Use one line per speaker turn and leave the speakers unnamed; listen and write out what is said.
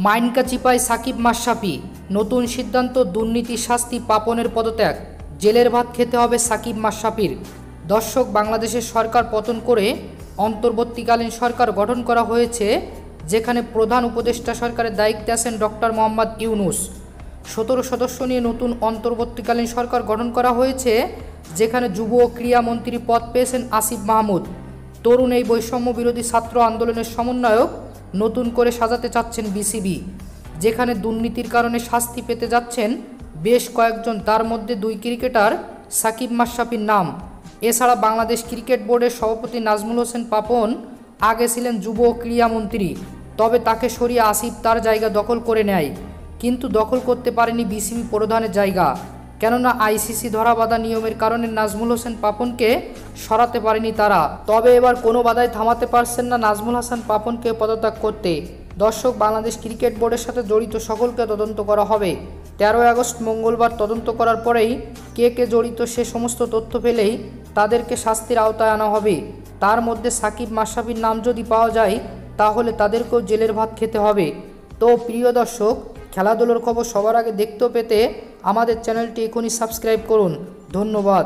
মাইনকাচিপায় সাকিব মাশরাফি, নতুন সিদ্ধান্ত দুর্নীতি শাস্তি পাপনের পদত্যাগ, জেলের ভাত খেতে হবে সাকিব মাশরাফির। দর্শক, বাংলাদেশের সরকার পতন করে অন্তর্বর্তীকালীন সরকার গঠন করা হয়েছে, যেখানে প্রধান উপদেষ্টা সরকারের দায়িত্বে আছেন ডক্টর মোহাম্মদ ইউনূস। 17 সদস্য নিয়ে নতুন অন্তর্বর্তীকালীন সরকার গঠন করা হয়েছে, যেখানে যুব ও ক্রীড়া মন্ত্রী পদ পেয়েছেন আসিফ মাহমুদ। তরুণ এই বৈষম্য বিরোধী ছাত্র আন্দোলনের সমন্বয়ক নতুন করে সাজাতে চাচ্ছেন বিসিবি, যেখানে দুর্নীতির কারণে শাস্তি পেতে যাচ্ছেন বেশ কয়েকজন, তার মধ্যে 2 ক্রিকেটার সাকিব মাশরাফির নাম। এছাড়া বাংলাদেশ ক্রিকেট বোর্ডের সভাপতি নাজমুল হোসেন পাপন আগে ছিলেন যুব ও ক্রীড়া মন্ত্রী, তবে তাকে সরিয়ে আসিফ তার জায়গা দখল করে নেয়, কিন্তু দখল করতে পারেনি বিসিবি প্রধানের জায়গা, কেননা আইসিসি ধরাবাঁধা নিয়মের কারণে নাজমুল হোসেন পাপনকে সরাতে পারেনি তারা। তবে এবার কোনো বাধাই থামাতে পারছেন না নাজমুল হাসান পাপনকে পদত্যাগ করতে। দর্শক, বাংলাদেশ ক্রিকেট বোর্ডের সাথে জড়িত সকলকে তদন্ত করা হবে। 13 আগস্ট মঙ্গলবার তদন্ত করার পরেই কে কে জড়িত সে সমস্ত তথ্য পেলেই তাদেরকে শাস্তির আওতায় আনা হবে। তার মধ্যে সাকিব মাশরাফির নাম যদি পাওয়া যায়, তাহলে তাদেরকেও জেলের ভাত খেতে হবে। তো প্রিয় দর্শক, খেলাধুলার খবর সবার আগে দেখতে পেতে আমাদের চ্যানেলটি এখনই সাবস্ক্রাইব করুন। ধন্যবাদ।